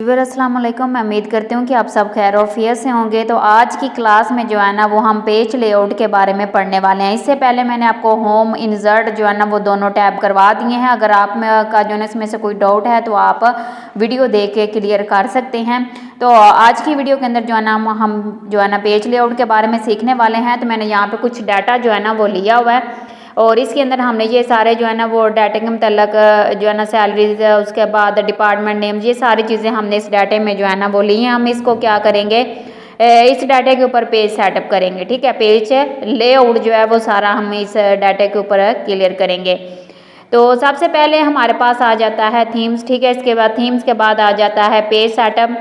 Viewer अस्सलाम वालेकुम। मैं उम्मीद करती हूँ कि आप सब खैर ऑफियत से होंगे। तो आज की क्लास में जो है ना वो हम पेज लेआउट के बारे में पढ़ने वाले हैं। इससे पहले मैंने आपको होम इंसर्ट जो है ना वो दोनों टैब करवा दिए हैं। अगर आप में का जो है इसमें से कोई डाउट है तो आप वीडियो देख के क्लियर कर सकते हैं। तो आज की वीडियो के अंदर जो है ना हम जो है ना पेज लेआउट के बारे में सीखने वाले हैं। तो मैंने यहाँ पर कुछ डाटा जो है ना वो लिया हुआ है और इसके अंदर हमने ये सारे जो है ना वो डाटे के मतलब जो है ना सैलरीज, उसके बाद डिपार्टमेंट नेम, ये सारी चीज़ें हमने इस डाटे में जो है ना वो ली हैं। हम इसको क्या करेंगे, इस डाटे के ऊपर पेज सेटअप करेंगे। ठीक है, पेज लेआउट जो है वो सारा हम इस डाटे के ऊपर क्लियर करेंगे। तो सबसे पहले हमारे पास आ जाता है थीम्स। ठीक है, इसके बाद थीम्स के बाद आ जाता है पेज सेटअप,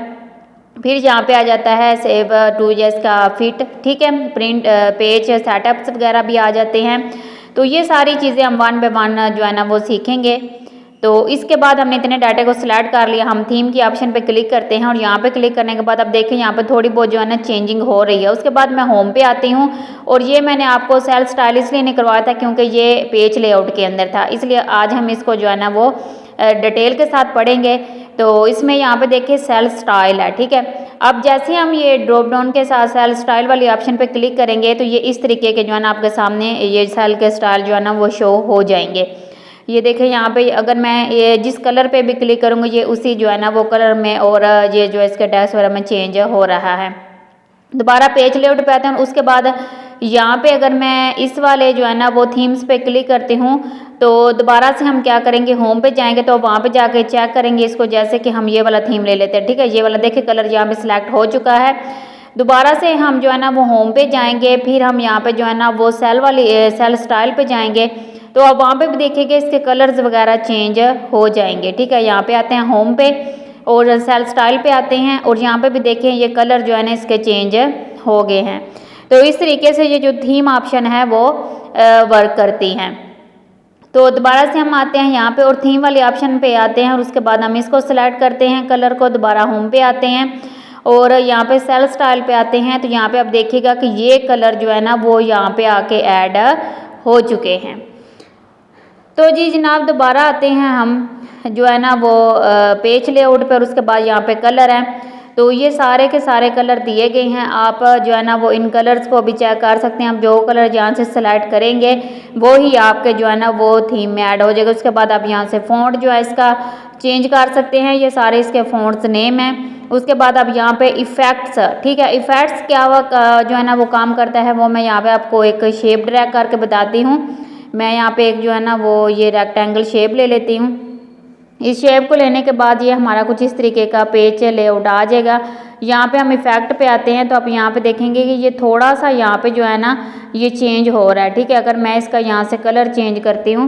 फिर यहाँ पे आ जाता है सेव टू जैस का फिट। ठीक है, प्रिंट पेज सेटअप्स वगैरह भी आ जाते हैं। तो ये सारी चीज़ें हम वन बाय वन जो है ना वो सीखेंगे। तो इसके बाद हमने इतने डाटे को सिलेक्ट कर लिया। हम थीम की ऑप्शन पे क्लिक करते हैं और यहाँ पे क्लिक करने के बाद अब देखें यहाँ पे थोड़ी बहुत जो है ना चेंजिंग हो रही है। उसके बाद मैं होम पे आती हूँ और ये मैंने आपको सेल स्टाइल इसलिए नहीं करवाया था क्योंकि ये पेज लेआउट के अंदर था, इसलिए आज हम इसको जो है ना वो डिटेल के साथ पढ़ेंगे। तो इसमें यहाँ पे देखिए सेल स्टाइल है। ठीक है, अब जैसे हम ये ड्रॉप डाउन के साथ सेल स्टाइल वाली ऑप्शन पे क्लिक करेंगे तो ये इस तरीके के जो है ना आपके सामने ये सेल के स्टाइल जो है ना वो शो हो जाएंगे। ये देखें यहाँ पे अगर मैं ये जिस कलर पे भी क्लिक करूँगी ये उसी जो है ना वो कलर में और ये जो इसके टैक्स वगैरह में चेंज हो रहा है। दोबारा पेज लेआउट पे आते हैं। उसके बाद यहाँ पे अगर मैं इस वाले जो है ना वो थीम्स पे क्लिक करती हूँ तो दोबारा से हम क्या करेंगे, होम पे जाएंगे तो वहाँ पे जाके चेक करेंगे इसको। जैसे कि हम ये वाला थीम ले लेते हैं। ठीक है, ये वाला देखिए कलर यहाँ पे सिलेक्ट हो चुका है। दोबारा से हम जो है ना वो होम पे जाएंगे, फिर हम यहाँ पे जो है ना वो सेल वाली सेल स्टाइल पे जाएंगे तो अब वहाँ पे भी देखिएगा इसके कलर्स वगैरह चेंज हो जाएंगे। ठीक है, यहाँ पे आते हैं होम पे और सेल स्टाइल पे आते हैं और यहाँ पे भी देखें ये कलर जो है ना इसके चेंज हो गए हैं। तो इस तरीके से ये जो थीम ऑप्शन है वो वर्क करती हैं। तो दोबारा से हम आते हैं यहाँ पे और थीम वाली ऑप्शन पे आते हैं और उसके बाद हम इसको सिलेक्ट करते हैं कलर को। दोबारा होम पे आते हैं और यहाँ पे सेल स्टाइल पे आते हैं तो यहाँ पे आप देखिएगा कि ये कलर जो है ना वो यहाँ पे आके ऐड हो चुके हैं। तो जी जनाब दोबारा आते हैं हम जो है ना वो पेज लेआउट पर। उसके बाद यहाँ पे कलर है तो ये सारे के सारे कलर दिए गए हैं। आप जो है ना वो इन कलर्स को भी चेक कर सकते हैं। आप जो कलर यहाँ से सेलेक्ट करेंगे वो ही आपके जो है ना वो थीम में ऐड हो जाएगा। उसके बाद आप यहाँ से फ़ॉन्ट जो है इसका चेंज कर सकते हैं। ये सारे इसके फ़ॉन्ट्स नेम हैं। उसके बाद अब यहाँ पे इफ़ेक्ट्स, ठीक है, इफ़ेक्ट्स क्या जो है ना वो काम करता है वो मैं यहाँ पे आपको एक शेप ड्रैग करके बताती हूँ। मैं यहाँ पे एक जो है ना वो ये रेक्टेंगल शेप ले लेती हूँ। इस शेप को लेने के बाद ये हमारा कुछ इस तरीके का पेज लेआउट आ जाएगा। यहाँ पे हम इफेक्ट पे आते हैं तो आप यहाँ पे देखेंगे कि ये थोड़ा सा यहाँ पे जो है ना ये चेंज हो रहा है। ठीक है, अगर मैं इसका यहाँ से कलर चेंज करती हूँ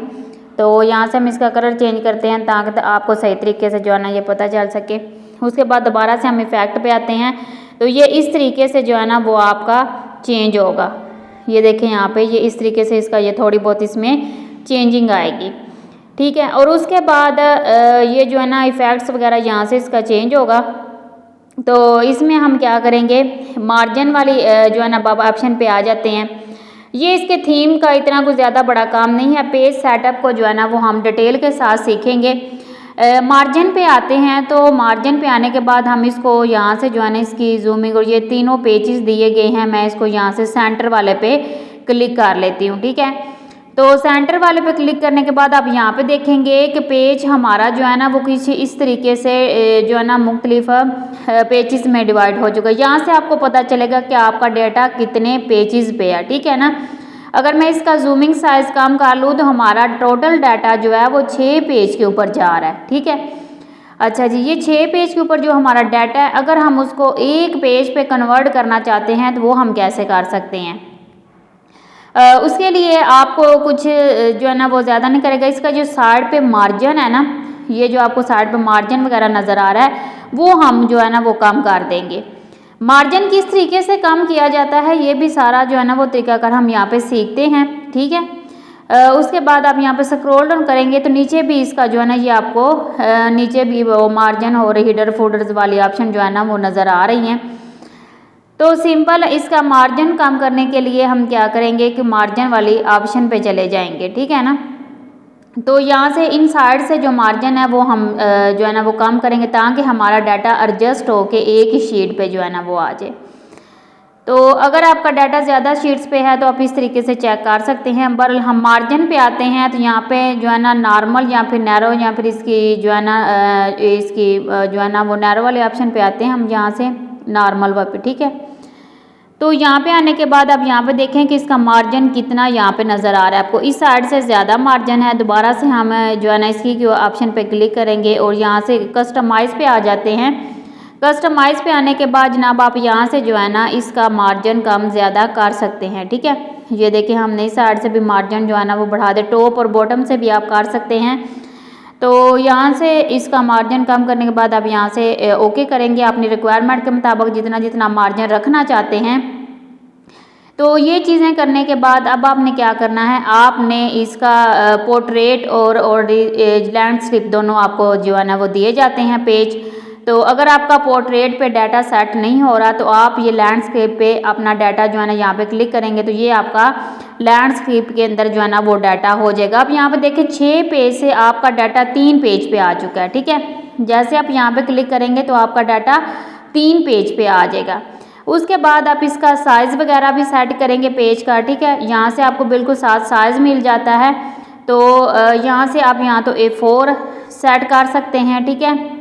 तो यहाँ से हम इसका कलर चेंज करते हैं ताकि आपको सही तरीके से जो है ना ये पता चल सके। उसके बाद दोबारा से हम इफेक्ट पे आते हैं तो ये इस तरीके से जो है ना वो आपका चेंज होगा। ये देखें यहाँ पे ये इस तरीके से इसका ये थोड़ी बहुत इसमें चेंजिंग आएगी। ठीक है, और उसके बाद ये जो है ना इफ़ेक्ट्स वगैरह यहाँ से इसका चेंज होगा। तो इसमें हम क्या करेंगे, मार्जिन वाली जो है ना ऑप्शन पे आ जाते हैं। ये इसके थीम का इतना कुछ ज़्यादा बड़ा काम नहीं है। पेज सेटअप को जो है ना वो हम डिटेल के साथ सीखेंगे। मार्जिन पे आते हैं तो मार्जिन पे आने के बाद हम इसको यहाँ से जो है ना इसकी जूमिंग और ये तीनों पेजेस दिए गए हैं, मैं इसको यहाँ से सेंटर वाले पे क्लिक कर लेती हूँ। ठीक है, तो सेंटर वाले पे क्लिक करने के बाद आप यहाँ पे देखेंगे कि पेज हमारा जो है ना वो किसी इस तरीके से जो है ना मुख्तलिफ पेजेस में डिवाइड हो चुका है। यहाँ से आपको पता चलेगा कि आपका डेटा कितने पेजेस पे है। ठीक है ना, अगर मैं इसका जूमिंग साइज कम कर लूँ तो हमारा टोटल डाटा जो है वो 6 पेज के ऊपर जा रहा है। ठीक है, अच्छा जी, ये 6 पेज के ऊपर जो हमारा डाटा है अगर हम उसको एक पेज पे कन्वर्ट करना चाहते हैं तो वो हम कैसे कर सकते हैं। उसके लिए आपको कुछ जो है ना वो ज़्यादा नहीं करेगा। इसका जो साइड पे मार्जिन है ना, ये जो आपको साइड पे मार्जिन वगैरह नज़र आ रहा है वो हम जो है ना वो कम कर देंगे। मार्जिन किस तरीके से कम किया जाता है ये भी सारा जो है ना वो तरीकाकार हम यहाँ पे सीखते हैं। ठीक है, उसके बाद आप यहाँ पे स्क्रॉल डाउन करेंगे तो नीचे भी इसका जो है ना ये आपको नीचे भी वो मार्जिन और हिडर फोल्डर्स वाली ऑप्शन जो है ना वो नज़र आ रही हैं। तो सिंपल इसका मार्जिन कम करने के लिए हम क्या करेंगे कि मार्जिन वाली ऑप्शन पे चले जाएंगे। ठीक है ना, तो यहाँ से इन साइड से जो मार्जिन है वो हम जो है ना वो कम करेंगे ताकि हमारा डाटा एडजस्ट हो के एक ही शीट पे जो है ना वो आ जाए। तो अगर आपका डाटा ज़्यादा शीट्स पे है तो आप इस तरीके से चेक कर सकते हैं। पर हम मार्जिन पे आते हैं तो यहाँ पे जो है ना नॉर्मल या फिर नैरो या फिर इसकी जो है ना इसकी जो है ना वो नैरो वाले ऑप्शन पे आते हैं हम यहाँ से नॉर्मल पे, ठीक है। तो यहाँ पे आने के बाद आप यहाँ पे देखें कि इसका मार्जिन कितना यहाँ पे नज़र आ रहा है आपको, इस साइड से ज़्यादा मार्जिन है। दोबारा से हम जो है ना इसकी ऑप्शन पे क्लिक करेंगे और यहाँ से कस्टमाइज़ पे आ जाते हैं। कस्टमाइज़ पे आने के बाद जनाब आप यहाँ से जो है ना इसका मार्जिन कम ज़्यादा कर सकते हैं, ठीक है। ये देखिए हमने इस साइड से भी मार्जिन जो है ना वो बढ़ा दे, टॉप और बॉटम से भी आप कर सकते हैं। तो यहाँ से इसका मार्जिन कम करने के बाद आप यहाँ से ओके करेंगे अपनी रिक्वायरमेंट के मुताबिक जितना जितना मार्जिन रखना चाहते हैं। तो ये चीज़ें करने के बाद अब आपने क्या करना है, आपने इसका पोर्ट्रेट और लैंडस्केप दोनों आपको जो है ना वो दिए जाते हैं पेज। तो अगर आपका पोर्ट्रेट पे डाटा सेट नहीं हो रहा तो आप ये लैंडस्केप पे अपना डाटा जो है ना यहाँ पे क्लिक करेंगे तो ये आपका लैंडस्केप के अंदर जो है ना वो डाटा हो जाएगा। अब यहाँ पे देखिए 6 पेज से आपका डाटा 3 पेज पे आ चुका है, ठीक है। जैसे आप यहाँ पे क्लिक करेंगे तो आपका डाटा 3 पेज पे आ जाएगा। उसके बाद आप इसका साइज़ वगैरह भी सेट करेंगे पेज का, ठीक है। यहाँ से आपको बिल्कुल साथ साइज़ मिल जाता है। तो यहाँ से आप यहाँ तो A4 सेट कर सकते हैं, ठीक है।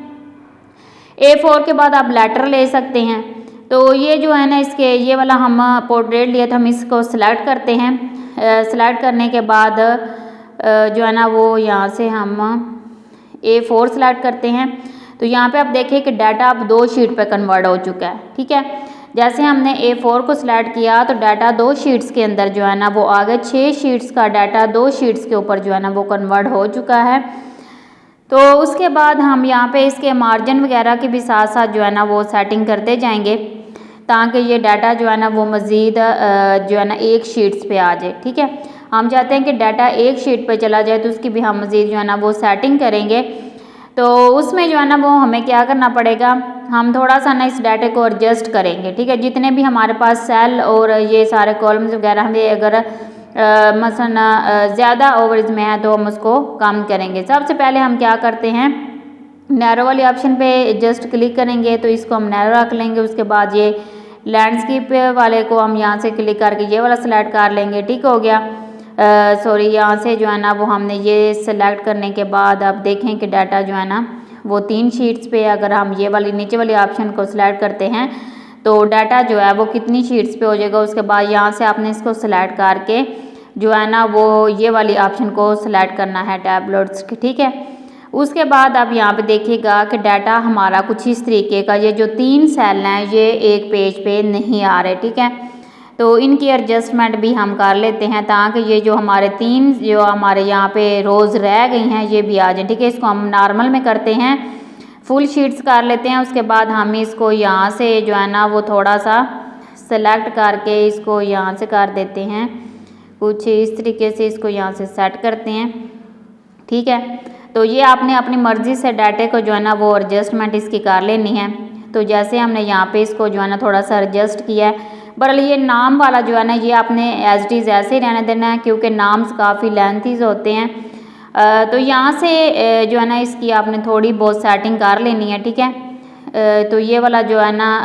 A4 के बाद आप लेटर ले सकते हैं। तो ये जो है ना इसके ये वाला हम पोर्ट्रेट लिया था, हम इसको सिलेक्ट करते हैं। सिलेक्ट करने के बाद जो है ना वो यहाँ से हम A4 सिलेक्ट करते हैं। तो यहाँ पे आप देखिए कि डाटा अब 2 शीट पे कन्वर्ट हो चुका है, ठीक है। जैसे हमने A4 को सिलेक्ट किया तो डाटा 2 शीट्स के अंदर जो है ना वो आ गए। 6 शीट्स का डाटा 2 शीट्स के ऊपर जो है ना वो कन्वर्ट हो चुका है। तो उसके बाद हम यहाँ पे इसके मार्जिन वगैरह के भी साथ साथ जो है ना वो सेटिंग करते जाएंगे ताकि ये डाटा जो है ना वो मज़ीद जो है ना एक शीट्स पे आ जाए, ठीक है। हम चाहते हैं कि डाटा एक शीट पे चला जाए तो उसकी भी हम मज़ीद जो है ना वो सेटिंग करेंगे। तो उसमें जो है ना वो हमें क्या करना पड़ेगा, हम थोड़ा सा ना इस डाटे को एडजस्ट करेंगे, ठीक है। जितने भी हमारे पास सेल और ये सारे कॉलम्स वगैरह हमें अगर मसलन ज़्यादा ओवरेज में है तो हम उसको कम करेंगे। सबसे पहले हम क्या करते हैं, नैरो वाले ऑप्शन पे जस्ट क्लिक करेंगे तो इसको हम नैरो रख लेंगे। उसके बाद ये लैंडस्केप वाले को हम यहाँ से क्लिक करके ये वाला सेलेक्ट कर लेंगे, ठीक हो गया। सॉरी यहाँ से जो है ना वो हमने ये सेलेक्ट करने के बाद आप देखें कि डाटा जो है ना वो 3 शीट्स पे, अगर हम ये वाली नीचे वाले ऑप्शन को सिलेक्ट करते हैं तो डाटा जो है वो कितनी शीट्स पे हो जाएगा। उसके बाद यहाँ से आपने इसको सिलेक्ट करके जो है ना वो ये वाली ऑप्शन को सिलेक्ट करना है टैबलेट्स की, ठीक है। उसके बाद आप यहाँ पे देखिएगा कि डाटा हमारा कुछ इस तरीके का, ये जो 3 सेल हैं ये एक पेज पे नहीं आ रहे, ठीक है। तो इनकी एडजस्टमेंट भी हम कर लेते हैं ताकि ये जो हमारे 3 जो हमारे यहाँ पे रोज़ रह गई हैं ये भी आ जाए, ठीक है। इसको हम नॉर्मल में करते हैं, फुल शीट्स कर लेते हैं। उसके बाद हम इसको यहाँ से जो है ना वो थोड़ा सा सेलेक्ट करके इसको यहाँ से कर देते हैं कुछ इस तरीके से, इसको यहाँ से सेट करते हैं, ठीक है। तो ये आपने अपनी मर्ज़ी से डाटे को जो है ना वो एडजस्टमेंट इसकी कर लेनी है। तो जैसे हमने यहाँ पे इसको जो है ना थोड़ा सा एडजस्ट किया है, बहरहाल ये नाम वाला जो है ना ये आपने एज इट इज़ ऐसे ही रहने देना है क्योंकि नाम्स काफ़ी लेंथीज होते हैं। तो यहाँ से जो है ना इसकी आपने थोड़ी बहुत सेटिंग कर लेनी है, ठीक है। तो ये वाला जो है ना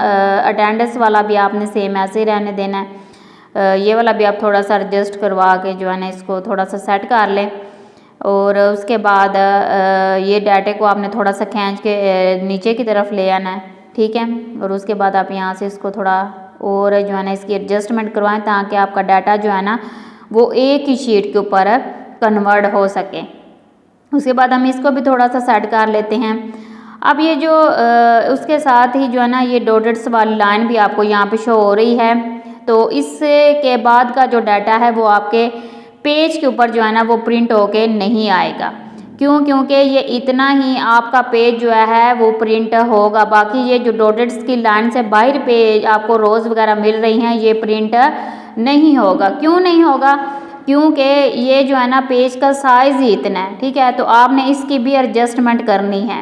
अटेंडेंस वाला भी आपने सेम ऐसे ही रहने देना है। ये वाला भी आप थोड़ा सा एडजस्ट करवा के जो है ना इसको थोड़ा सा सेट कर लें। और उसके बाद ये डाटे को आपने थोड़ा सा खींच के नीचे की तरफ ले आना है, ठीक है। और उसके बाद आप यहाँ से इसको थोड़ा और जो है ना इसकी एडजस्टमेंट करवाएं ताकि आपका डाटा जो है ना वो एक ही शीट के ऊपर कन्वर्ट हो सके। उसके बाद हम इसको भी थोड़ा सा सेट कर लेते हैं। अब ये जो उसके साथ ही जो है ना ये डॉटेड्स वाली लाइन भी आपको यहाँ पे शो हो रही है। तो इसके बाद का जो डाटा है वो आपके पेज के ऊपर जो है ना वो प्रिंट होके नहीं आएगा। क्यों? क्योंकि ये इतना ही आपका पेज जो है वो प्रिंट होगा, बाकी ये जो डॉटेड्स की लाइन से बाहर पे आपको रोज़ वगैरह मिल रही हैं ये प्रिंट नहीं होगा। क्यों नहीं होगा? क्योंकि ये जो है ना पेज का साइज़ ही इतना है, ठीक है। तो आपने इसकी भी एडजस्टमेंट करनी है।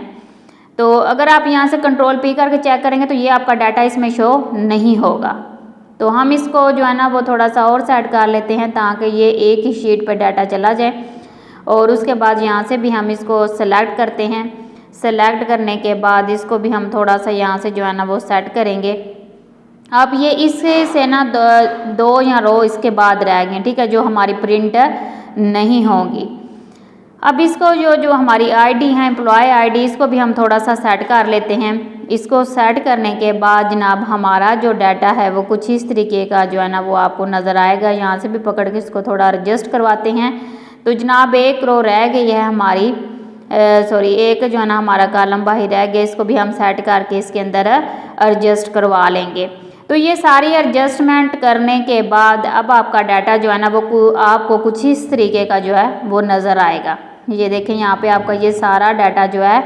तो अगर आप यहाँ से कंट्रोल P करके चेक करेंगे तो ये आपका डाटा इसमें शो नहीं होगा। तो हम इसको जो है ना वो थोड़ा सा और सेट कर लेते हैं ताकि ये एक ही शीट पर डाटा चला जाए। और उसके बाद यहाँ से भी हम इसको सेलेक्ट करते हैं। सेलेक्ट करने के बाद इसको भी हम थोड़ा सा यहाँ से जो है ना वो सेट करेंगे। अब ये इससे से ना दो या रो इसके बाद रह गए, ठीक है, जो हमारी प्रिंट नहीं होगी। अब इसको जो हमारी आईडी है एम्प्लॉय आईडी, इसको भी हम थोड़ा सा सेट कर लेते हैं। इसको सेट करने के बाद जनाब हमारा जो डाटा है वो कुछ इस तरीके का जो है ना वो आपको नज़र आएगा। यहाँ से भी पकड़ के इसको थोड़ा एडजस्ट करवाते हैं। तो जनाब एक रो रह गई है हमारी, सॉरी एक जो है ना हमारा कॉलम बाहर रह गया, इसको भी हम सेट करके इसके अंदर एडजस्ट करवा लेंगे। तो ये सारी एडजस्टमेंट करने के बाद अब आपका डाटा जो है ना वो आपको कुछ इस तरीके का जो है वो नज़र आएगा। ये देखें यहाँ पे आपका ये सारा डाटा जो है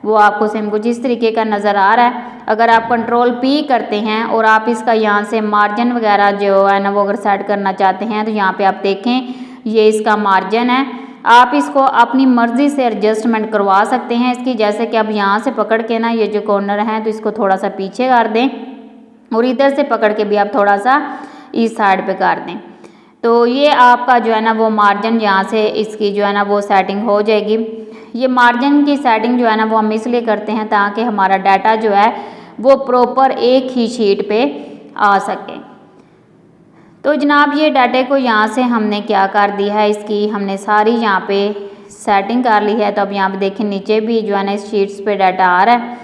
वो आपको सेम कुछ इस तरीके का नज़र आ रहा है। अगर आप कंट्रोल पी करते हैं और आप इसका यहाँ से मार्जिन वगैरह जो है ना वो अगर सेट करना चाहते हैं तो यहाँ पे आप देखें ये इसका मार्जिन है। आप इसको अपनी मर्ज़ी से एडजस्टमेंट करवा सकते हैं इसकी, जैसे कि आप यहाँ से पकड़ के ना ये जो कॉर्नर है तो इसको थोड़ा सा पीछे कर दें और इधर से पकड़ के भी आप थोड़ा सा इस साइड पे कर दें। तो ये आपका जो है ना वो मार्जिन यहाँ से इसकी जो है ना वो सेटिंग हो जाएगी। ये मार्जिन की सेटिंग जो है ना वो हम इसलिए करते हैं ताकि हमारा डाटा जो है वो प्रॉपर एक ही शीट पे आ सके। तो जनाब ये डाटे को यहाँ से हमने क्या कर दिया है, इसकी हमने सारी यहाँ पे सेटिंग कर ली है। तो अब यहाँ पे देखें नीचे भी जो है ना इस शीट्स पे डाटा आ रहा है।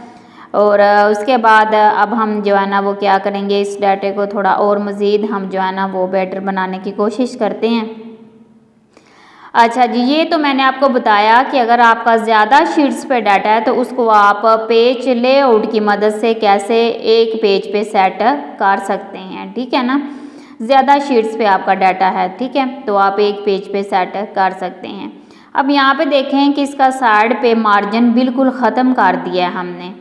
और उसके बाद अब हम जो है ना वो क्या करेंगे, इस डाटे को थोड़ा और मज़ीद हम जो है ना वो बेटर बनाने की कोशिश करते हैं। अच्छा जी, ये तो मैंने आपको बताया कि अगर आपका ज़्यादा शीट्स पे डाटा है तो उसको आप पेज लेआउट की मदद से कैसे एक पेज पे सेट कर सकते हैं, ठीक है ना। ज़्यादा शीट्स पे आपका डाटा है, ठीक है, तो आप एक पेज पे सेट कर सकते हैं। अब यहाँ पे देखें कि इसका साइड पे मार्जिन बिल्कुल ख़त्म कर दिया है हमने,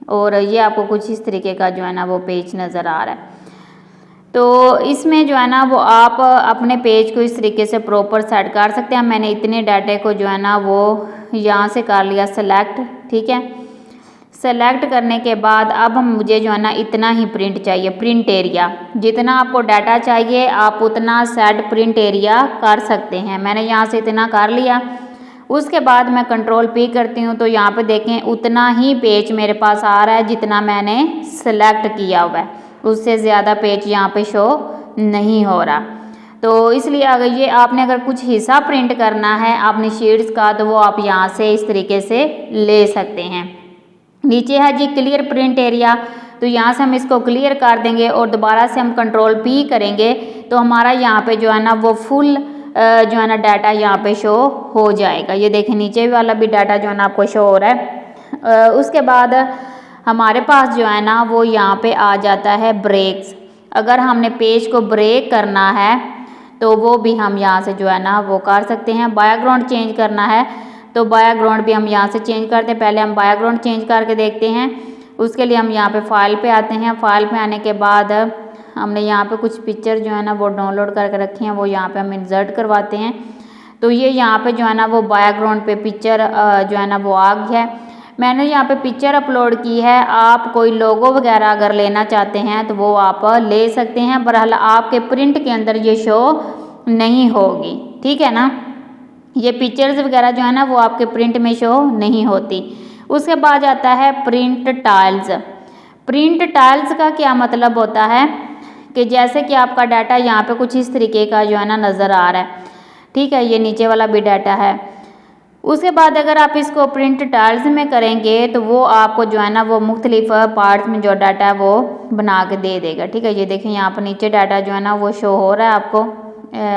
और ये आपको कुछ इस तरीके का जो है ना वो पेज नज़र आ रहा है। तो इसमें जो है ना वो आप अपने पेज को इस तरीके से प्रॉपर सेट कर सकते हैं। मैंने इतने डाटे को जो है ना वो यहाँ से कर लिया सेलेक्ट, ठीक है। सेलेक्ट करने के बाद अब मुझे जो है ना इतना ही प्रिंट चाहिए, प्रिंट एरिया जितना आपको डाटा चाहिए आप उतना सेट प्रिंट एरिया कर सकते हैं। मैंने यहाँ से इतना कर लिया। उसके बाद मैं कंट्रोल पी करती हूँ तो यहाँ पे देखें उतना ही पेज मेरे पास आ रहा है जितना मैंने सेलेक्ट किया हुआ है, उससे ज़्यादा पेज यहाँ पे शो नहीं हो रहा। तो इसलिए अगर ये आपने अगर कुछ हिस्सा प्रिंट करना है अपनी शीट्स का तो वो आप यहाँ से इस तरीके से ले सकते हैं। नीचे है जी क्लियर प्रिंट एरिया, तो यहाँ से हम इसको क्लियर कर देंगे और दोबारा से हम कंट्रोल पी करेंगे तो हमारा यहाँ पे जो है ना वो फुल जो है ना डाटा यहाँ पे शो हो जाएगा। ये देखें नीचे वाला भी डाटा जो है ना आपको शो हो रहा है। उसके बाद हमारे पास जो है ना वो यहाँ पे आ जाता है ब्रेक्स। अगर हमने पेज को ब्रेक करना है तो वो भी हम यहाँ से जो है ना वो कर सकते हैं। बैकग्राउंड चेंज करना है तो बैकग्राउंड भी हम यहाँ से चेंज करते हैं। पहले हम बैकग्राउंड चेंज करके देखते हैं, उसके लिए हम यहाँ पे फाइल पे आते हैं। फाइल पे आने के बाद हमने यहाँ पे कुछ पिक्चर जो है ना वो डाउनलोड करके रखी हैं, वो यहाँ पे हम इंसर्ट करवाते हैं। तो ये यहाँ पे जो है ना वो बैकग्राउंड पे पिक्चर जो है ना वो आ गया है। मैंने यहाँ पे पिक्चर अपलोड की है। आप कोई लोगो वगैरह अगर लेना चाहते हैं तो वो आप ले सकते हैं, बहरहाल आपके प्रिंट के अंदर ये शो नहीं होगी, ठीक है ना। ये पिक्चर्स वगैरह जो है ना वो आपके प्रिंट में शो नहीं होती। उसके बाद आता है प्रिंट टाइल्स। प्रिंट टाइल्स का क्या मतलब होता है कि जैसे कि आपका डाटा यहाँ पे कुछ इस तरीके का जो है ना नज़र आ रहा है, ठीक है, ये नीचे वाला भी डाटा है। उसके बाद अगर आप इसको प्रिंट टाइल्स में करेंगे तो वो आपको जो है ना वो मुख्तलिफ पार्ट्स में जो डाटा है वो बना के दे देगा, ठीक है। ये देखें यहाँ पर नीचे डाटा जो है ना वो शो हो रहा है आपको।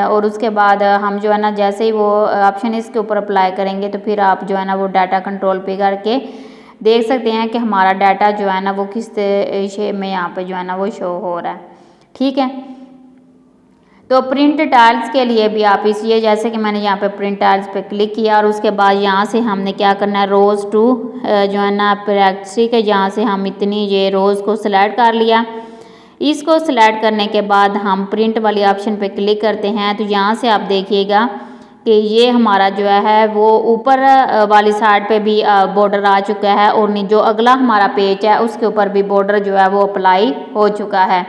और उसके बाद हम जो है ना जैसे ही वो ऑप्शन इसके ऊपर अप्लाई करेंगे तो फिर आप जो है ना वो डाटा कंट्रोल पे करके देख सकते हैं कि हमारा डाटा जो है ना वो किस शेप में यहाँ पे जो है ना वो शो हो रहा है, ठीक है। तो प्रिंट टाइल्स के लिए भी आप इसलिए जैसे कि मैंने यहाँ पे प्रिंट टाइल्स पे क्लिक किया और उसके बाद यहाँ से हमने क्या करना है रोज़ टू जो है ना प्रैक्टिस के यहाँ से हम इतनी ये रोज़ को सिलेक्ट कर लिया। इसको सिलेक्ट करने के बाद हम प्रिंट वाली ऑप्शन पे क्लिक करते हैं तो यहाँ से आप देखिएगा कि ये हमारा जो है वो ऊपर वाली साइड पे भी बॉर्डर आ चुका है और जो अगला हमारा पेज है उसके ऊपर भी बॉर्डर जो है वो अप्लाई हो चुका है।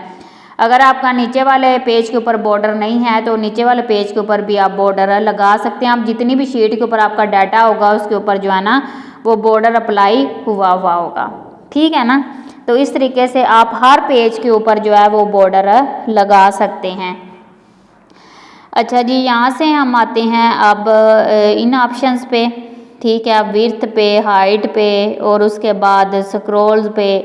अगर आपका नीचे वाले पेज के ऊपर बॉर्डर नहीं है तो नीचे वाले पेज के ऊपर भी आप बॉर्डर लगा सकते हैं। आप जितनी भी शीट के ऊपर आपका डाटा होगा उसके ऊपर जो है ना वो बॉर्डर अप्लाई हुआ होगा, ठीक है ना। तो इस तरीके से आप हर पेज के ऊपर जो है वो बॉर्डर लगा सकते हैं। अच्छा जी, यहाँ से हम आते हैं अब इन ऑप्शंस पे, ठीक है। अब विड्थ पे, हाइट पे और उसके बाद स्क्रॉल्स पे,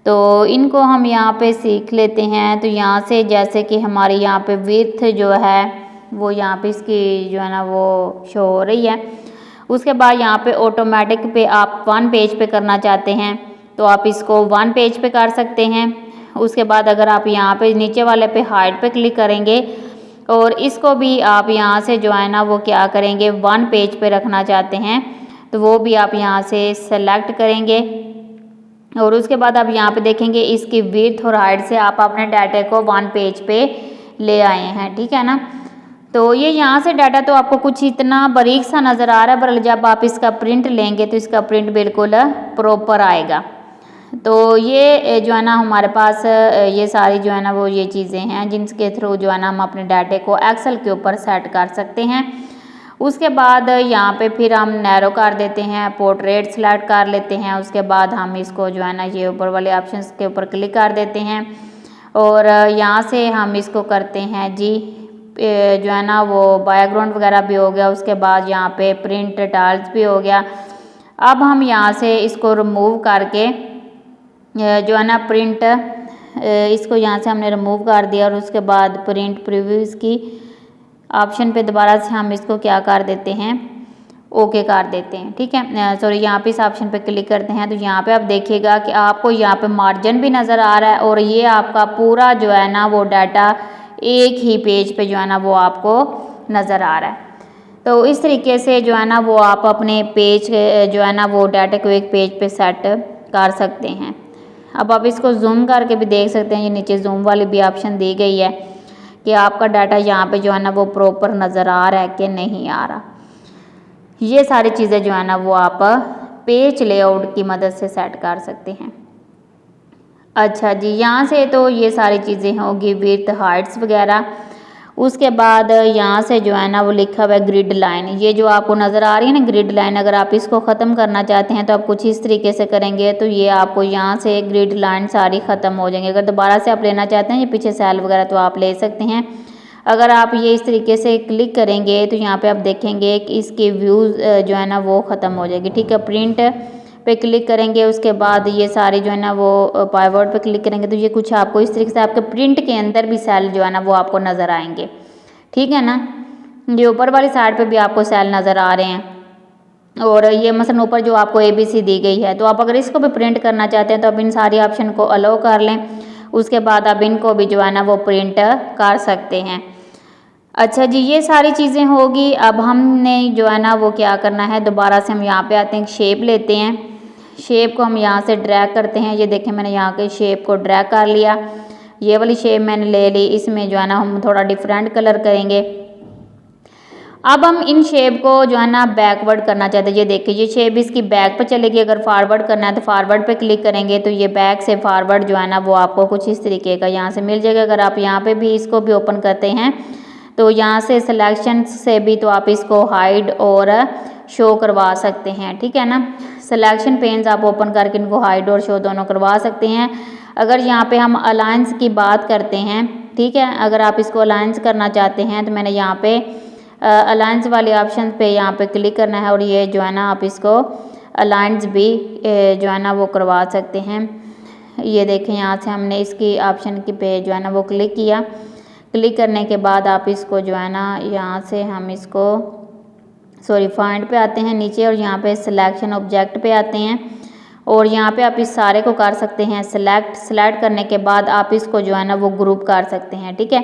तो इनको हम यहाँ पे सीख लेते हैं। तो यहाँ से जैसे कि हमारे यहाँ पे विड्थ जो है वो यहाँ पे इसकी जो है ना वो शो हो रही है। उसके बाद यहाँ पे ऑटोमेटिक पे आप 1 पेज पे करना चाहते हैं तो आप इसको 1 पेज पे कर सकते हैं। उसके बाद अगर आप यहाँ पे नीचे वाले पे हाइट पे क्लिक करेंगे और इसको भी आप यहाँ से जो है ना वो क्या करेंगे 1 पेज पे रखना चाहते हैं तो वो भी आप यहाँ से सेलेक्ट करेंगे। और उसके बाद आप यहाँ पे देखेंगे इसकी विड्थ और हाइट से आप अपने डाटा को 1 पेज पे ले आए हैं, ठीक है ना। तो ये यहाँ से डाटा तो आपको कुछ इतना बारीक सा नज़र आ रहा है, पर जब आप इसका प्रिंट लेंगे तो इसका प्रिंट बिल्कुल प्रॉपर आएगा। तो ये जो है ना हमारे पास ये सारी जो है ना वो ये चीज़ें हैं जिनके थ्रू जो है ना हम अपने डाटे को एक्सेल के ऊपर सेट कर सकते हैं। उसके बाद यहाँ पे फिर हम नैरो कर देते हैं, पोर्ट्रेट सेलेक्ट कर लेते हैं। उसके बाद हम इसको जो है ना ये ऊपर वाले ऑप्शंस के ऊपर क्लिक कर देते हैं और यहाँ से हम इसको करते हैं जी जो है ना वो बैकग्राउंड वगैरह भी हो गया। उसके बाद यहाँ पे प्रिंट टाइल्स भी हो गया। अब हम यहाँ से इसको रिमूव करके जो है ना प्रिंट इसको यहाँ से हमने रिमूव कर दिया और उसके बाद प्रिंट प्रीव्यूज़ की ऑप्शन पे दोबारा से हम इसको क्या कर देते हैं ओके कर देते हैं, ठीक है। सॉरी, यहाँ पे इस ऑप्शन पे क्लिक करते हैं तो यहाँ पे आप देखिएगा कि आपको यहाँ पे मार्जिन भी नज़र आ रहा है और ये आपका पूरा जो है ना वो डाटा एक ही पेज पे जो है ना वो आपको नज़र आ रहा है। तो इस तरीके से जो है ना वो आप अपने पेज जो है ना वो डाटा को एक पेज पे सेट कर सकते हैं। अब आप इसको जूम करके भी देख सकते हैं, ये नीचे जूम वाली भी ऑप्शन दी गई है कि आपका डाटा यहाँ पे जो है ना वो प्रॉपर नज़र आ रहा है कि नहीं आ रहा। ये सारी चीज़ें जो है ना वो आप पेज लेआउट की मदद से सेट कर सकते हैं। अच्छा जी, यहाँ से तो ये सारी चीज़ें होगी विड्थ हाइट्स वगैरह। उसके बाद यहाँ से जो है ना वो लिखा हुआ है ग्रिड लाइन, ये जो आपको नज़र आ रही है ना ग्रिड लाइन, अगर आप इसको ख़त्म करना चाहते हैं तो आप कुछ इस तरीके से करेंगे तो ये आपको यहाँ से ग्रिड लाइन सारी ख़त्म हो जाएंगी। अगर दोबारा से आप लेना चाहते हैं ये पीछे सेल वगैरह तो आप ले सकते हैं। अगर आप ये इस तरीके से क्लिक करेंगे तो यहाँ पे आप देखेंगे कि इसके व्यूज़ जो है ना वो ख़त्म हो जाएगी, ठीक है। प्रिंट पे क्लिक करेंगे, उसके बाद ये सारे जो है ना वो पाइवट पे क्लिक करेंगे तो ये कुछ आपको इस तरीके से आपके प्रिंट के अंदर भी सेल जो है ना वो आपको नज़र आएंगे, ठीक है ना। ये ऊपर वाली साइड पे भी आपको सेल नज़र आ रहे हैं और ये मसलन ऊपर जो आपको ABC दी गई है तो आप अगर इसको भी प्रिंट करना चाहते हैं तो आप इन सारी ऑप्शन को अलाउ कर लें। उसके बाद आप इनको भी जो है ना वो प्रिंट कर सकते हैं। अच्छा जी, ये सारी चीज़ें होगी। अब हमने जो है ना वो क्या करना है, दोबारा से हम यहाँ पे आते हैं, शेप लेते हैं। शेप को हम यहाँ से ड्रैग करते हैं। ये देखें मैंने यहाँ के शेप को ड्रैग कर लिया, ये वाली शेप मैंने ले ली। इसमें जो है ना हम थोड़ा डिफरेंट कलर करेंगे। अब हम इन शेप को जो है ना बैकवर्ड करना चाहते हैं। ये देखिए ये शेप इसकी बैक पे चलेगी, अगर फॉरवर्ड करना है तो फॉरवर्ड पे क्लिक करेंगे तो ये बैक से फॉरवर्ड जो है ना वो आपको कुछ इस तरीके का यहाँ से मिल जाएगा। अगर आप यहाँ पे भी इसको भी ओपन करते हैं तो यहाँ से सिलेक्शन से भी तो आप इसको हाइड और शो करवा सकते हैं, ठीक है ना। सिलेक्शन पेन्स आप ओपन करके इनको हाइड और शो दोनों करवा सकते हैं। अगर यहाँ पे हम अलायंस की बात करते हैं, ठीक है, अगर आप इसको अलायंस करना चाहते हैं तो मैंने यहाँ पे अलायंस वाले ऑप्शन पे यहाँ पे क्लिक करना है और ये जो है ना आप इसको अलायंस भी जो है ना वो करवा सकते हैं। ये देखें यहाँ से हमने इसकी ऑप्शन की पे जो है ना वो क्लिक किया। क्लिक करने के बाद आप इसको जो है ना यहाँ से हम इसको फाइंड पे आते हैं नीचे और यहाँ पे सिलेक्शन ऑब्जेक्ट पे आते हैं और यहाँ पे आप इस सारे को कर सकते हैं सेलेक्ट करने के बाद आप इसको जो है ना वो ग्रुप कर सकते हैं, ठीक है।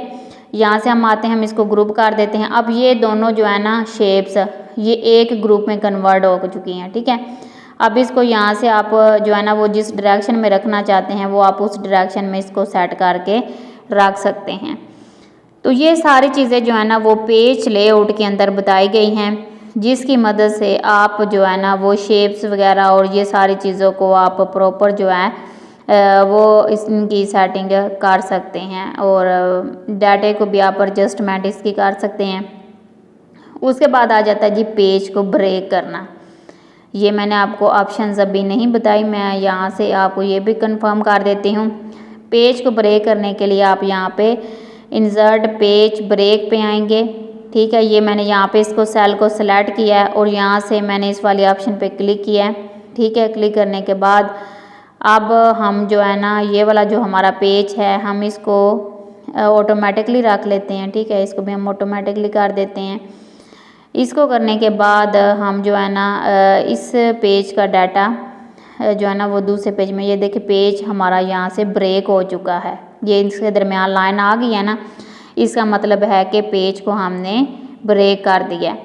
यहाँ से हम आते हैं, हम इसको ग्रुप कर देते हैं। अब ये दोनों जो है ना शेप्स ये एक ग्रुप में कन्वर्ट हो चुकी हैं, ठीक है। अब इसको यहाँ से आप जो है ना वो जिस डायरेक्शन में रखना चाहते हैं वो आप उस डायरेक्शन में इसको सेट करके रख सकते हैं। तो ये सारी चीज़ें जो है ना वो पेज लेआउट के अंदर बताई गई हैं, जिसकी मदद से आप जो है ना वो शेप्स वगैरह और ये सारी चीज़ों को आप प्रॉपर जो है वो इसकी सेटिंग कर सकते हैं और डाटे को भी आप एडजस्टमेंट इसकी कर सकते हैं। उसके बाद आ जाता है जी पेज को ब्रेक करना। ये मैंने आपको ऑप्शंस अभी नहीं बताई, मैं यहाँ से आपको ये भी कंफर्म कर देती हूँ। पेज को ब्रेक करने के लिए आप यहाँ पे इंसर्ट पेज ब्रेक पे आएंगे। ठीक है, ये मैंने यहाँ पे इसको सेल को सेलेक्ट किया है और यहाँ से मैंने इस वाली ऑप्शन पे क्लिक किया है। ठीक है, क्लिक करने के बाद अब हम जो है ना ये वाला जो हमारा पेज है हम इसको ऑटोमेटिकली रख लेते हैं। ठीक है, इसको भी हम ऑटोमेटिकली कर देते हैं। इसको करने के बाद हम जो है ना इस पेज का डाटा जो है ना वो दूसरे पेज में, ये देखिए पेज हमारा यहाँ से ब्रेक हो चुका है। ये इसके दरमियान लाइन आ गई है ना, इसका मतलब है कि पेज को हमने ब्रेक कर दिया।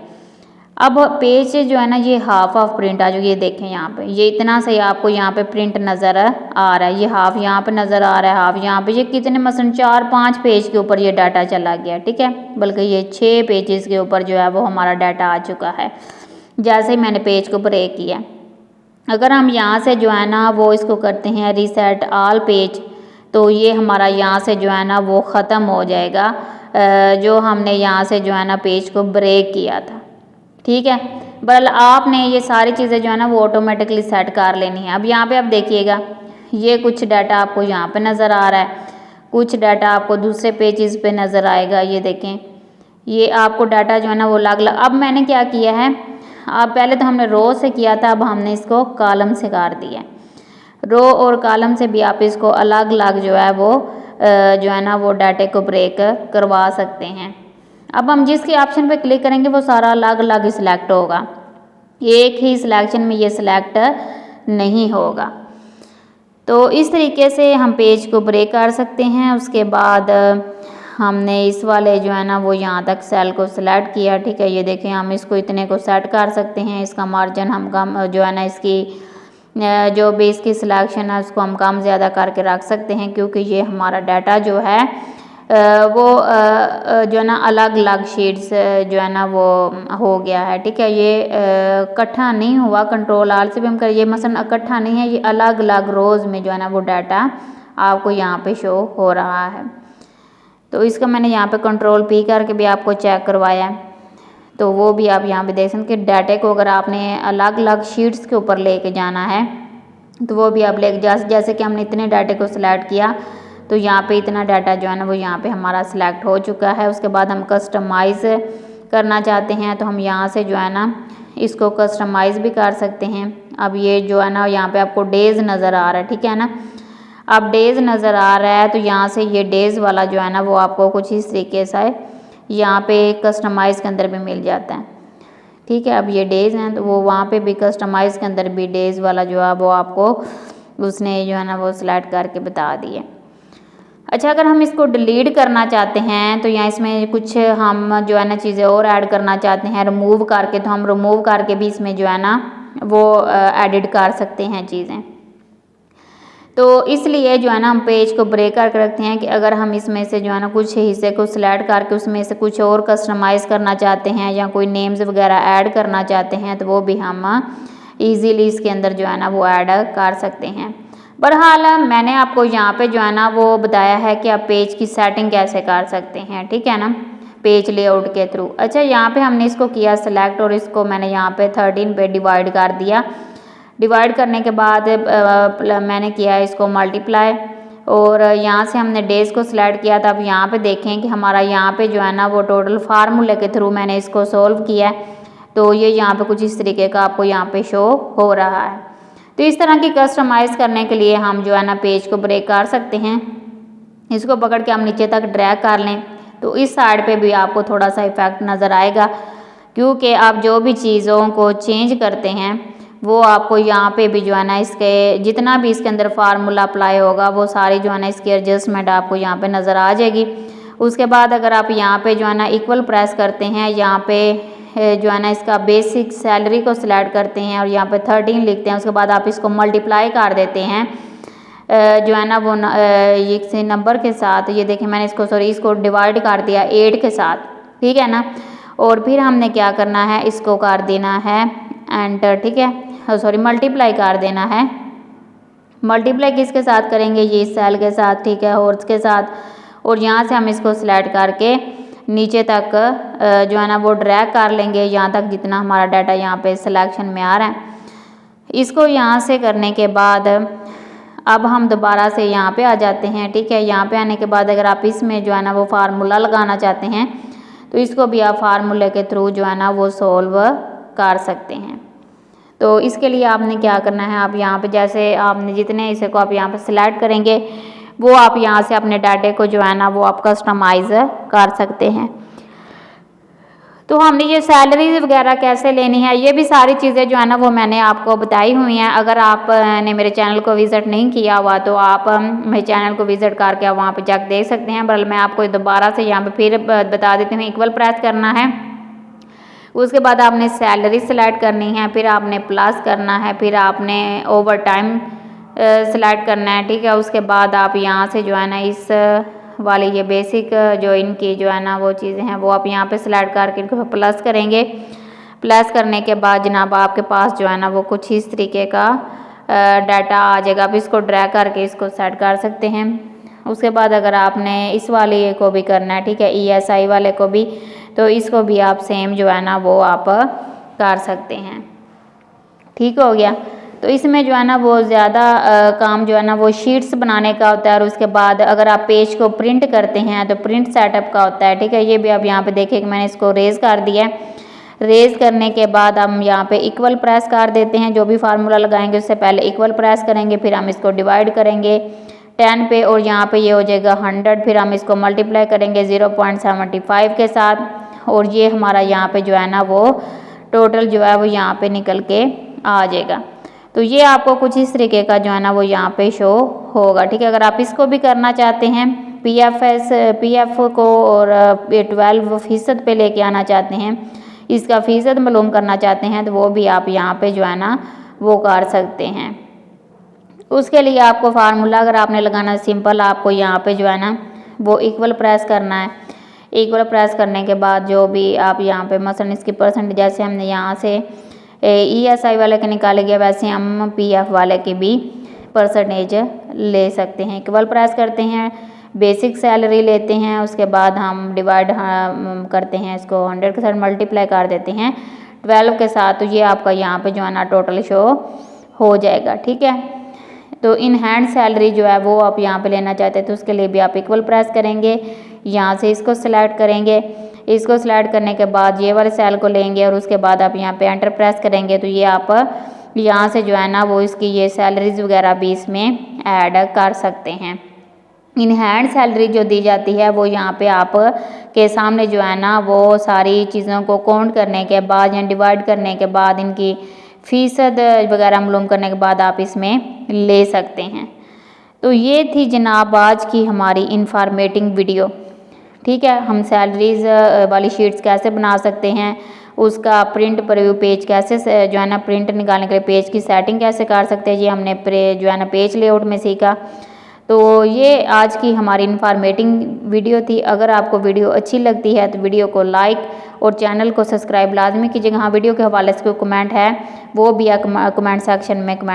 अब पेज जो है ना ये हाफ प्रिंट आ जाएगी। ये देखें यहाँ पे ये इतना सही आपको यहाँ पे प्रिंट नज़र आ रहा है। ये हाफ यहाँ पे नज़र आ रहा है, हाफ यहाँ पे। ये कितने मसलन 4-5 पेज के ऊपर ये डाटा चला गया। ठीक है, बल्कि ये 6 पेजेस के ऊपर जो है वो हमारा डाटा आ चुका है जैसे ही मैंने पेज को ब्रेक किया। अगर हम यहाँ से जो है ना वो इसको करते हैं रीसेट ऑल पेज, तो ये हमारा यहाँ से जो है ना वो ख़त्म हो जाएगा जो हमने यहाँ से जो है ना पेज को ब्रेक किया था। ठीक है, बल आपने ये सारी चीज़ें जो है ना वो ऑटोमेटिकली सेट कर लेनी है। अब यहाँ पे आप देखिएगा ये कुछ डाटा आपको यहाँ पे नज़र आ रहा है, कुछ डाटा आपको दूसरे पेजेस पे नज़र आएगा। ये देखें ये आपको डाटा जो है ना वो अलग अलग। अब मैंने क्या किया है, अब पहले तो हमने रो से किया था, अब हमने इसको कॉलम से कर दिया है। रो और कॉलम से भी आप इसको अलग अलग जो है वो जो है ना वो डाटे को ब्रेक करवा सकते हैं। अब हम जिसके ऑप्शन पे क्लिक करेंगे वो सारा अलग अलग सिलेक्ट होगा, एक ही सिलेक्शन में ये सिलेक्ट नहीं होगा। तो इस तरीके से हम पेज को ब्रेक कर सकते हैं। उसके बाद हमने इस वाले जो है ना वो यहाँ तक सेल को सिलेक्ट किया। ठीक है, ये देखें हम इसको इतने को सेट कर सकते हैं। इसका मार्जिन हम कम जो है ना इसकी जो भी इसकी सिलेक्शन है उसको हम कम ज़्यादा करके रख सकते हैं, क्योंकि ये हमारा डाटा जो है वो जो है ना अलग अलग शीट्स जो है ना वो हो गया है। ठीक है, ये इकट्ठा नहीं हुआ, कंट्रोल आल से भी हम करें, ये मसलन इकट्ठा नहीं है, ये अलग अलग रोज़ में जो है ना वो डाटा आपको यहाँ पे शो हो रहा है। तो इसका मैंने यहाँ पे कंट्रोल P करके भी आपको चेक करवाया है, तो वो भी आप यहाँ पे देख सकते हैं। डाटे को अगर आपने अलग अलग शीट्स के ऊपर लेके जाना है तो वो भी आप ले जैसे कि हमने इतने डाटे को सिलेक्ट किया तो यहाँ पे इतना डाटा जो है ना वो यहाँ पे हमारा सिलेक्ट हो चुका है। उसके बाद हम कस्टमाइज़ करना चाहते हैं तो हम यहाँ से जो है ना इसको कस्टमाइज़ भी कर सकते हैं। अब ये जो है ना यहाँ पे आपको डेज़ नज़र आ रहा है। ठीक है ना, अब डेज़ नज़र आ रहा है तो यहाँ से ये डेज़ वाला जो है ना वो आपको कुछ इस तरीके से यहाँ पे कस्टमाइज़ के अंदर भी मिल जाता है। ठीक है, अब ये डेज़ हैं तो वो वहाँ पे भी कस्टमाइज़ के अंदर भी डेज़ वाला जो है वो आपको उसने जो है ना वो सिलेक्ट करके बता दिए। अच्छा, अगर हम इसको डिलीट करना चाहते हैं तो यहाँ इसमें कुछ हम जो है ना चीज़ें और ऐड करना चाहते हैं रिमूव करके, तो हम रिमूव करके भी इसमें जो है ना वो एडिट कर सकते हैं चीज़ें। तो इसलिए जो है ना हम पेज को ब्रेक करके रखते हैं कि अगर हम इसमें से जो है ना कुछ हिस्से को सिलेक्ट करके उसमें से कुछ और कस्टमाइज़ करना चाहते हैं या कोई नेम्स वगैरह ऐड करना चाहते हैं तो वो भी हम ईजीली इसके अंदर जो है ना वो ऐड कर सकते हैं। बहरहाल मैंने आपको यहाँ पे जो है ना वो बताया है कि आप पेज की सेटिंग कैसे कर सकते हैं। ठीक है ना, पेज लेआउट के थ्रू। अच्छा, यहाँ पे हमने इसको किया सिलेक्ट और इसको मैंने यहाँ पे 13 पे डिवाइड कर दिया। डिवाइड करने के बाद मैंने किया इसको मल्टीप्लाई और यहाँ से हमने डेज़ को सिलेक्ट किया था। अब यहाँ पे देखें कि हमारा यहाँ पे जो है ना वो टोटल फार्मूले के थ्रू मैंने इसको सोल्व किया है, तो ये यहाँ पे कुछ इस तरीके का आपको यहाँ पे शो हो रहा है। तो इस तरह की कस्टमाइज़ करने के लिए हम जो है ना पेज को ब्रेक कर सकते हैं। इसको पकड़ के हम नीचे तक ड्रैग कर लें तो इस साइड पे भी आपको थोड़ा सा इफेक्ट नज़र आएगा, क्योंकि आप जो भी चीज़ों को चेंज करते हैं वो आपको यहाँ पे भी जो है ना इसके जितना भी इसके अंदर फार्मूला अप्लाई होगा वो सारी जो है ना इसकी एडजस्टमेंट आपको यहाँ पे नज़र आ जाएगी। उसके बाद अगर आप यहाँ पे जो है ना इक्वल प्रेस करते हैं, यहाँ पे जो है ना इसका बेसिक सैलरी को सिलेक्ट करते हैं और यहाँ पे 13 लिखते हैं, उसके बाद आप इसको मल्टीप्लाई कर देते हैं जो है ना वो ये नंबर के साथ। ये देखें मैंने इसको डिवाइड कर दिया 8 के साथ। ठीक है ना, और फिर हमने क्या करना है, इसको कर देना है एंटर। ठीक है, सॉरी मल्टीप्लाई कर देना है मल्टीप्लाई किसके साथ करेंगे, ये इस सेल के साथ, ठीक है, हॉर्स के साथ। और यहाँ से हम इसको सिलेक्ट करके नीचे तक जो है ना वो ड्रैग कर लेंगे, यहाँ तक जितना हमारा डाटा यहाँ पे सिलेक्शन में आ रहा है। इसको यहाँ से करने के बाद अब हम दोबारा से यहाँ पे आ जाते हैं, ठीक है। यहाँ पे आने के बाद अगर आप इसमें जो है ना वो फार्मूला लगाना चाहते हैं तो इसको भी आप फार्मूले के थ्रू जो है ना वो सोल्व कर सकते हैं। तो इसके लिए आपने क्या करना है, आप यहाँ पे जैसे आपने जितने हिस्से को आप यहाँ पे सिलेक्ट करेंगे वो आप यहाँ से अपने डाटे को जो है ना वो आप कस्टमाइज कर सकते हैं। तो हमने ये सैलरीज वगैरह कैसे लेनी है, ये भी सारी चीज़ें जो है ना वो मैंने आपको बताई हुई हैं। अगर आपने मेरे चैनल को विज़िट नहीं किया हुआ तो आप मेरे चैनल को विज़िट करके आप वहाँ पे जाकर देख सकते हैं। बल्कि मैं आपको दोबारा से यहाँ पे फिर बता देती हूँ। इक्वल प्रेस करना है, उसके बाद आपने सैलरी सेलेक्ट करनी है, फिर आपने प्लस करना है, फिर आपने ओवर टाइम सेलेक्ट करना है, ठीक है। उसके बाद आप यहाँ से जो है ना इस वाली ये बेसिक जो इनकी जो है ना वो चीज़ें हैं वो आप यहाँ पे सिलेक्ट करके इनको प्लस करेंगे। प्लस करने के बाद जनाब आपके पास जो है ना वो कुछ इस तरीके का डाटा आ जाएगा। आप इसको ड्रैग करके इसको सेट कर सकते हैं। उसके बाद अगर आपने इस वाले को भी करना है, ठीक है, ESI वाले को भी, तो इसको भी आप सेम जो है ना वो आप कर सकते हैं। ठीक हो गया। तो इसमें जो है ना वो ज़्यादा काम जो है ना वो शीट्स बनाने का होता है। और उसके बाद अगर आप पेज को प्रिंट करते हैं तो प्रिंट सेटअप का होता है, ठीक है। ये भी आप यहाँ पे देखिए कि मैंने इसको रेज कर दिया है। रेज करने के बाद हम यहाँ पे इक्वल प्रेस कर देते हैं। जो भी फार्मूला लगाएंगे उससे पहले इक्वल प्रेस करेंगे, फिर हम इसको डिवाइड करेंगे 10 पे और यहाँ पे ये हो जाएगा 100। फिर हम इसको मल्टीप्लाई करेंगे 0.75 के साथ और ये हमारा यहाँ पे जो है ना वो टोटल जो है वो यहाँ पे निकल के आ जाएगा। तो ये आपको कुछ इस तरीके का जो है ना वो यहाँ पे शो होगा, ठीक है। अगर आप इसको भी करना चाहते हैं PF को और 12% पे लेके आना चाहते हैं, इसका फीसद मालूम करना चाहते हैं, तो वो भी आप यहाँ पे जो है ना वो कर सकते हैं। उसके लिए आपको फार्मूला अगर आपने लगाना सिंपल, आपको यहाँ पे जो है ना वो इक्वल प्रेस करना है। इक्वल प्रेस करने के बाद जो भी आप यहाँ पे मसलन इसकी परसेंट जैसे हमने यहाँ से ESI वाले के निकाले गए वैसे हम PF वाले की भी परसेंटेज ले सकते हैं। इक्वल प्रेस करते हैं, बेसिक सैलरी लेते हैं, उसके बाद हम डिवाइड करते हैं, इसको 100 के साथ मल्टीप्लाई कर देते हैं 12 के साथ। तो ये आपका यहाँ पे जो है ना टोटल शो हो जाएगा, ठीक है। तो इन हैंड सैलरी जो है वो आप यहाँ पे लेना चाहते हैं तो उसके लिए भी आप इक्वल प्रेस करेंगे, यहाँ से इसको सिलेक्ट करेंगे। इसको सिलेक्ट करने के बाद ये वाले सेल को लेंगे और उसके बाद आप यहाँ पे एंटर प्रेस करेंगे तो ये आप यहाँ से जो है ना वो इसकी ये सैलरीज वगैरह भी इसमें ऐड कर सकते हैं। इन हैंड सैलरी जो दी जाती है वो यहाँ पे आप के सामने जो है ना वो सारी चीज़ों को काउंट करने के बाद या डिवाइड करने के बाद इनकी फीसद वगैरह मालूम करने के बाद आप इसमें ले सकते हैं। तो ये थी जनाब आज की हमारी इंफॉर्मेटिव वीडियो, ठीक है। हम सैलरीज वाली शीट्स कैसे बना सकते हैं, उसका प्रिंट प्रीव्यू पेज कैसे जो है ना प्रिंट निकालने के लिए पेज की सेटिंग कैसे कर सकते हैं, ये हमने जो है ना पेज लेआउट में सीखा। तो ये आज की हमारी इंफॉर्मेटिव वीडियो थी। अगर आपको वीडियो अच्छी लगती है तो वीडियो को लाइक और चैनल को सब्सक्राइब लाजमी कीजिएगा। हाँ, वीडियो के हवाले से कोई कमेंट है वो भी आप कमेंट सेक्शन में कमेंट